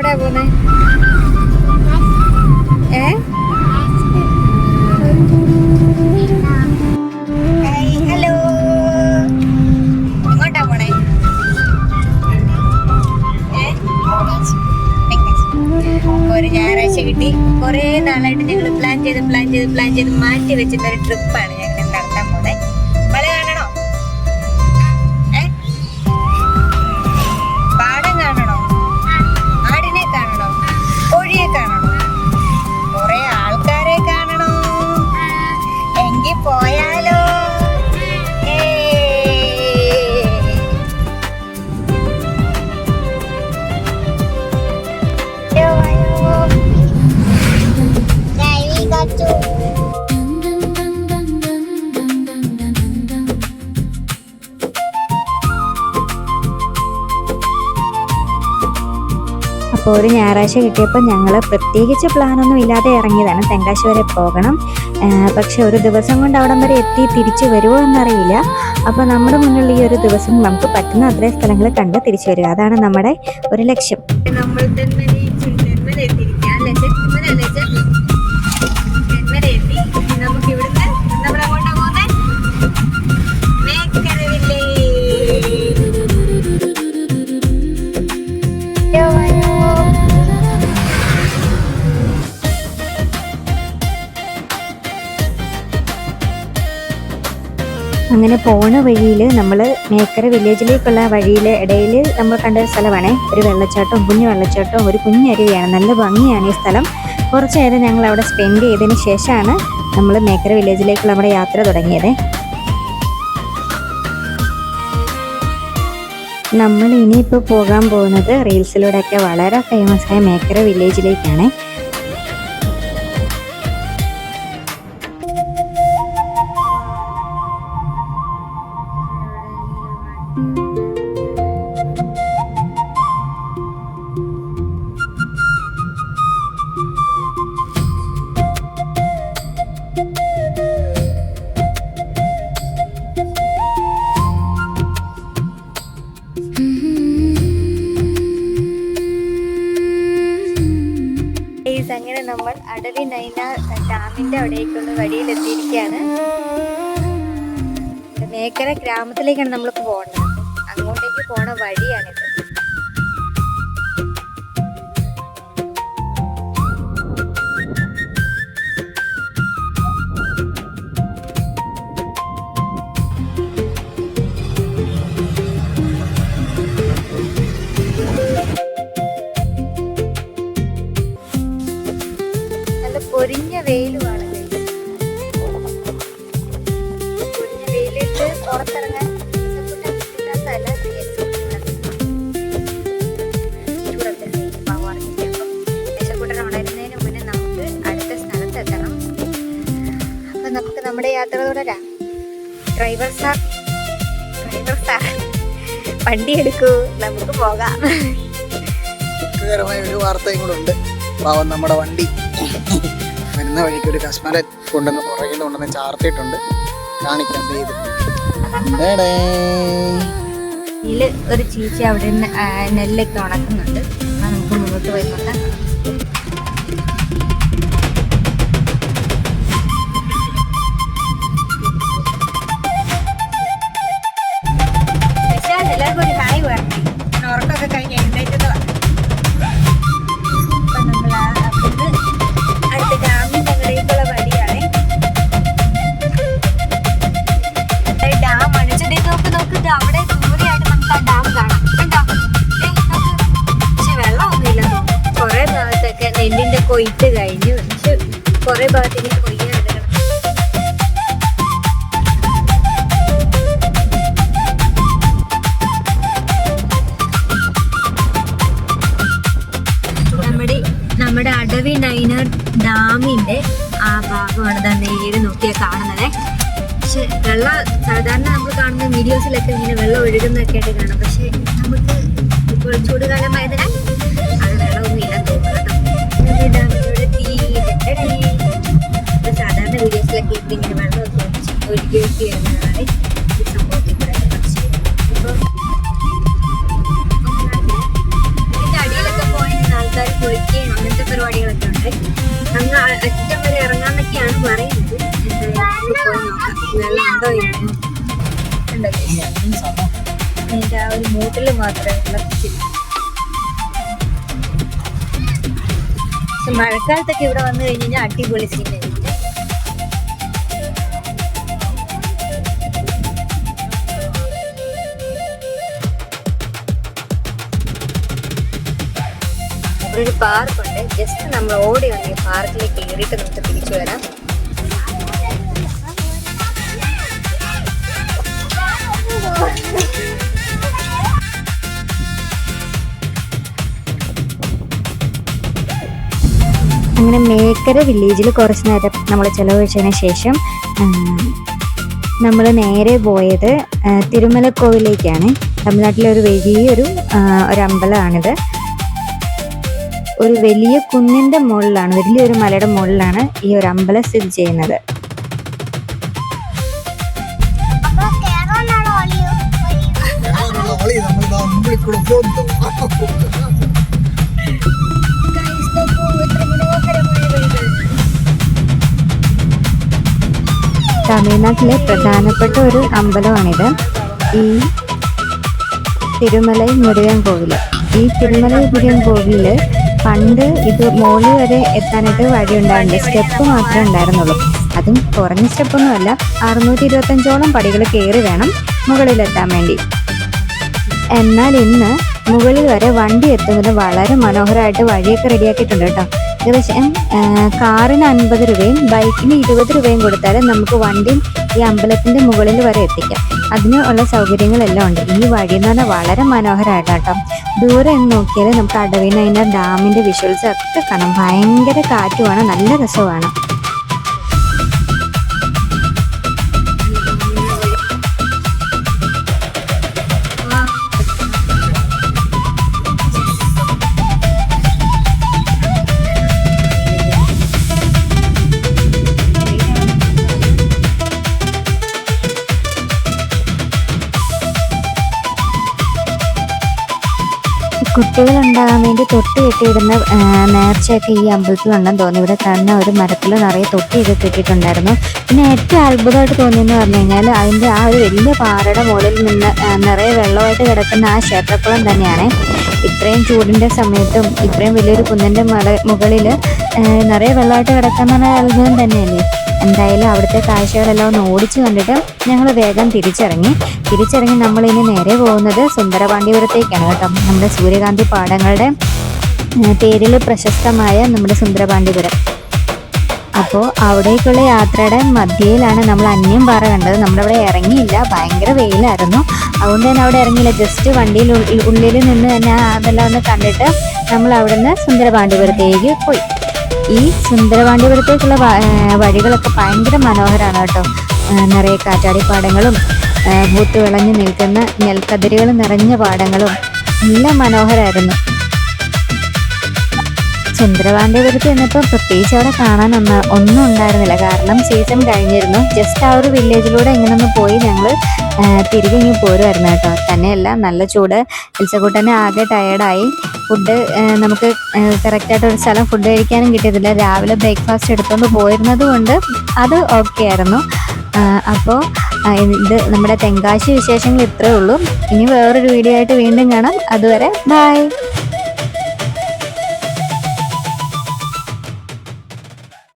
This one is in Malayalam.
എങ്ങോട്ടാ പോന്നെ? ഹലോ, എങ്ങോട്ടാ പോണേ? ഒരു ഞായറാഴ്ച കിട്ടി. കുറെ നാളായിട്ട് ഞങ്ങൾ പ്ലാൻ ചെയ്ത് മാറ്റി വെച്ചിട്ടൊരു ട്രിപ്പാണ് ഞങ്ങൾ നടത്താൻ പോണേ. മല കാണണോ? പാടം കാണണോ? ആടിനെ കാണണോ? കോഴിയെ കാണണോ? കുറെ ആൾക്കാരെ കാണണോ? എങ്കിൽ പോയാലോ? അപ്പോൾ ഒരു ഞായറാഴ്ച കിട്ടിയപ്പോൾ ഞങ്ങൾ പ്രത്യേകിച്ച് പ്ലാനൊന്നും ഇല്ലാതെ ഇറങ്ങിയതാണ്. തെങ്കാശി വരെ പോകണം. പക്ഷെ ഒരു ദിവസം കൊണ്ട് അവിടം വരെ എത്തി തിരിച്ചു വരുമോ എന്നറിയില്ല. അപ്പോൾ നമ്മുടെ മുന്നിൽ ഈ ഒരു ദിവസം നമുക്ക് പറ്റുന്ന അത്രയും സ്ഥലങ്ങൾ കണ്ട് തിരിച്ചു വരിക, അതാണ് നമ്മുടെ ഒരു ലക്ഷ്യം. നമ്മൾ നമുക്ക് ഇവിടുന്ന് നമ്മൾ അങ്ങോട്ടാ പോകുന്നത്. അങ്ങനെ പോണ വഴിയിൽ നമ്മൾ മേക്കര വില്ലേജിലേക്കുള്ള വഴിയിലെ ഇടയിൽ നമ്മൾ കണ്ട ഒരു സ്ഥലമാണേ. ഒരു വെള്ളച്ചാട്ടവും കുഞ്ഞു വെള്ളച്ചാട്ടവും ഒരു കുഞ്ഞരുവിയാണ്. നല്ല ഭംഗിയാണ് ഈ സ്ഥലം. കുറച്ച് നേരം ഞങ്ങൾ അവിടെ സ്പെൻഡ് ചെയ്തതിന് ശേഷമാണ് നമ്മൾ മേക്കര വില്ലേജിലേക്കുള്ള നമ്മുടെ യാത്ര തുടങ്ങിയത്. നമ്മൾ ഇനിയിപ്പോൾ പോകാൻ പോകുന്നത് റീൽസിലൂടെയൊക്കെ വളരെ ഫേമസ് ആയ മേക്കര വില്ലേജിലേക്കാണ്. അങ്ങനെ നമ്മൾ അടവി നൈന ഡാമിന്റെ അവിടേക്കുള്ള വഴിയിലെത്തിയിരിക്കുകയാണ്. മേക്കര ഗ്രാമത്തിലേക്കാണ് നമ്മളിപ്പോൾ പോകേണ്ടത്. അങ്ങോട്ടേക്ക് പോണ വഴിയാണിത്. പൊരിഞ്ഞ വെയിലുമാണ്. പൊരിഞ്ഞ വെയിലിട്ട് പുറത്തിറങ്ങാൻ പറ്റാത്തല്ല. ദേശക്കൂട്ടൻ ഉണരുന്നതിന് മുന്നേ നമുക്ക് അടുത്ത സ്ഥലത്ത് എത്തണം. അപ്പൊ നമുക്ക് നമ്മുടെ യാത്ര തുടരാം. ഡ്രൈവർ സാർ വണ്ടി എടുക്കൂ, നമുക്ക് പോകാം. ഒരു വാർത്തയും കൂടെ ഉണ്ട്. പാവം നമ്മുടെ വണ്ടി വരുന്ന വഴിക്ക് ഒരു കശ്മീര കൊണ്ടുവന്ന് പുറകിൽ കൊണ്ടുവന്ന് ചാർത്തിയിട്ടുണ്ട്. കാണിക്കാൻ ചെയ്തു. ഇതില് ഒരു ചേച്ചി അവിടെ നെല്ലൊക്കെ ഉണക്കുന്നുണ്ട്. നമുക്ക് മുന്നോട്ട് പോയി നോക്കാം. എല്ലാവർക്കും ഒരു ഹായ് പറഞ്ഞു. ഉറക്കമൊക്കെ കഴിഞ്ഞ് എഴുന്നേറ്റത് പറഞ്ഞു. അവിടെ ദൂരെയായിട്ട് നമുക്ക് ആ ഡാം കാണാം. കണ്ടോ? പക്ഷെ വെള്ളമൊന്നുമില്ല. കുറെ ഭാഗത്തൊക്കെ നെല്ലിന്റെ കൊയ്ത്ത് കഴിഞ്ഞു. പക്ഷെ കുറെ ഭാഗത്തേക്ക് കൊയ്യാൻ എടുക്കണം. നമ്മുടെ അടവി നൈന ഡാമിന്റെ ആ ഭാഗമാണ് തന്നെ ഏഴ് നോക്കിയാൽ കാണുന്നത്. പക്ഷെ വെള്ളം സാധാരണ നമ്മൾ കാണുന്ന വീഡിയോസിലൊക്കെ ഇങ്ങനെ വെള്ളം ഒഴുകുന്നൊക്കെ ആയിട്ട് കാണാം. പക്ഷെ നമുക്ക് ഇപ്പോൾ ചൂടുകാലമായതിനാൽ അത് വെള്ളമൊന്നും ഇല്ല തോന്നുന്നു. സാധാരണ വീഡിയോസിലൊക്കെ ഇങ്ങനെ വെള്ളമൊക്കെ ഒഴുകി വരുന്നതാണ് ഈ സംഭവത്തിൽ. പക്ഷേ ഇപ്പോൾ ഇതിന്റെ അടിയിലൊക്കെ പോയ ആൾക്കാർ അറ്റം വരെ ഇറങ്ങാന്നൊക്കെയാണ് പറയുന്നത്. എന്തായാലും പോയി നോക്കാം വെള്ളം ഉണ്ടോ ഇല്ലെന്ന്. ഉണ്ടോ അതിന്റെ ആ ഒരു മൂട്ടില് മാത്രമേ വെള്ളത്തില്ല. പക്ഷെ മഴക്കാലത്തൊക്കെ ഇവിടെ വന്നു കഴിഞ്ഞാൽ അടിപൊളി സീനായിരിക്കും. ഒരു പാർക്കുണ്ട്. ജസ്റ്റ് നമ്മൾ ഓടി വന്ന് ഈ പാർക്കിലേക്ക് കയറിയിട്ട് നമുക്ക് തിരിച്ചു വരാം. അങ്ങനെ മേക്കര വില്ലേജിൽ കുറച്ച് നേരം നമ്മൾ ചിലവഴിച്ചതിന് ശേഷം നമ്മൾ നേരെ പോയത് തിരുമലക്കോവിലേക്കാണ്. തമിഴ്നാട്ടിലെ ഒരു വലിയൊരു അമ്പലമാണിത്. ഒരു വലിയ കുന്നിന്റെ മുകളിലാണ്, വലിയൊരു മലയുടെ മുകളിലാണ് ഈ ഒരു അമ്പലം സ്ഥിതി ചെയ്യുന്നത്. തമിഴ്നാട്ടിലെ പ്രധാനപ്പെട്ട ഒരു അമ്പലമാണിത്, ഈ തിരുമലൈ മുരുകൻ കോവില്. ഈ തിരുമലൈ മുരുകൻ കോവിലില് പണ്ട് ഇത് മോളിൽ വരെ എത്താനായിട്ട് വഴി ഉണ്ടായിരുന്നു. സ്റ്റെപ്പ് മാത്രമേ ഉണ്ടായിരുന്നുള്ളൂ. അതും കുറഞ്ഞ സ്റ്റെപ്പൊന്നുമല്ല, 625ഓളം പടികൾ കയറി വേണം മുകളിലെത്താൻ വേണ്ടി. എന്നാൽ ഇന്ന് മുകളിൽ വരെ വണ്ടി എത്തുന്നത് വളരെ മനോഹരമായിട്ട് വഴിയൊക്കെ റെഡിയാക്കിയിട്ടുണ്ട് കേട്ടോ. ഏകദേശം കാറിന് 50 രൂപയും ബൈക്കിന് 20 രൂപയും കൊടുത്താൽ നമുക്ക് വണ്ടി ഈ അമ്പലത്തിൻ്റെ മുകളിൽ വരെ എത്തിക്കാം. അതിനുള്ള സൗകര്യങ്ങളെല്ലാം ഉണ്ട്. ഈ വഴി എന്ന് പറഞ്ഞാൽ വളരെ മനോഹരമായിട്ടാട്ടോ. ദൂരെ എന്ന് നോക്കിയാൽ നമുക്ക് അടവിനൈനർ ഡാമിൻ്റെ വിഷ്വൽസ് ഒക്കെ കാണാം. ഭയങ്കര കാറ്റുമാണ്, നല്ല രസമാണ്. കുട്ടികളുണ്ടാകാൻ വേണ്ടി തൊട്ടി കെട്ടിയിടുന്ന നേർച്ചയൊക്കെ ഈ അമ്പലത്തിലുണ്ടെന്ന് തോന്നി. ഇവിടെ തന്നെ ഒരു മരത്തിൽ നിറയെ തൊട്ടിയൊക്കെ കെട്ടിയിട്ടുണ്ടായിരുന്നു. പിന്നെ ഏറ്റവും അത്ഭുതമായിട്ട് തോന്നിയെന്ന് പറഞ്ഞു കഴിഞ്ഞാൽ അതിൻ്റെ ആ ഒരു വലിയ പാറയുടെ മുകളിൽ നിന്ന് നിറയെ വെള്ളമായിട്ട് കിടക്കുന്ന ആ ക്ഷേത്രക്കുളം തന്നെയാണ്. ഇത്രയും ചൂടിൻ്റെ സമയത്തും ഇത്രയും വലിയൊരു കുന്നിൻ്റെ മുകളിൽ നിറയെ വെള്ളമായിട്ട് കിടക്കുന്ന അത്ഭുതം തന്നെയല്ലേ. എന്തായാലും അവിടുത്തെ കാഴ്ചകളെല്ലാം ഒന്ന് ഓടിച്ചു കണ്ടിട്ട് ഞങ്ങൾ വേഗം തിരിച്ചിറങ്ങി നമ്മളിനി നേരെ പോകുന്നത് സുന്ദരപാണ്ഡിപുരത്തേക്കാണ് കേട്ടോ. നമ്മുടെ സൂര്യകാന്തി പാടങ്ങളുടെ പേരിൽ പ്രശസ്തമായ നമ്മുടെ സുന്ദരപാണ്ഡിപുരം. അപ്പോൾ അവിടേക്കുള്ള യാത്രയുടെ മധ്യയിലാണ് നമ്മൾ അന്യം പാറ കണ്ടത്. നമ്മളവിടെ ഇറങ്ങിയില്ല, ഭയങ്കര വെയിലായിരുന്നു. അതുകൊണ്ട് തന്നെ അവിടെ ഇറങ്ങിയില്ല. ജസ്റ്റ് വണ്ടിയിൽ ഉള്ളിൽ നിന്ന് തന്നെ അതെല്ലാം ഒന്ന് കണ്ടിട്ട് നമ്മൾ അവിടെ നിന്ന് സുന്ദരപാണ്ഡിപുരത്തേക്ക് പോയി. ഈ സുന്ദരപാണ്ഡിപുരത്തേക്കുള്ള വഴികളൊക്കെ ഭയങ്കര മനോഹരമാണ് കേട്ടോ. നിറയെ കാറ്റാടിപ്പാടങ്ങളും പൂത്ത് വിളഞ്ഞു നിൽക്കുന്ന നെൽക്കതിരുകൾ നിറഞ്ഞ പാടങ്ങളും എല്ലാം മനോഹരമായിരുന്നു. സുന്ദരപാണ്ഡിപുരത്ത് ചെന്നപ്പോൾ പ്രത്യേകിച്ച് അവിടെ കാണാൻ ഒന്നും ഉണ്ടായിരുന്നില്ല. കാരണം സീസൺ കഴിഞ്ഞിരുന്നു. ജസ്റ്റ് ആ ഒരു വില്ലേജിലൂടെ ഇങ്ങനെ ഒന്ന് പോയി ഞങ്ങൾ തിരികെ ഇങ്ങ് പോരുമായിരുന്നു കേട്ടോ. തന്നെയല്ല നല്ല ചൂട്. എൽസക്കൂട്ടനെ ആകെ ടയേർഡായി. ഫുഡ് നമുക്ക് കറക്റ്റായിട്ടൊരു സ്ഥലം ഫുഡ് കഴിക്കാനും കിട്ടിയതില്ല. രാവിലെ ബ്രേക്ക്ഫാസ്റ്റ് എടുത്തുകൊണ്ട് പോയിരുന്നത് കൊണ്ട് അത് ഓക്കെ ആയിരുന്നു. അപ്പോൾ ഇത് നമ്മുടെ തെങ്കാശി വിശേഷങ്ങൾ ഇത്രയേ ഉള്ളൂ. ഇനി വേറൊരു വീഡിയോ ആയിട്ട് വീണ്ടും കാണാം. അതുവരെ ബൈ.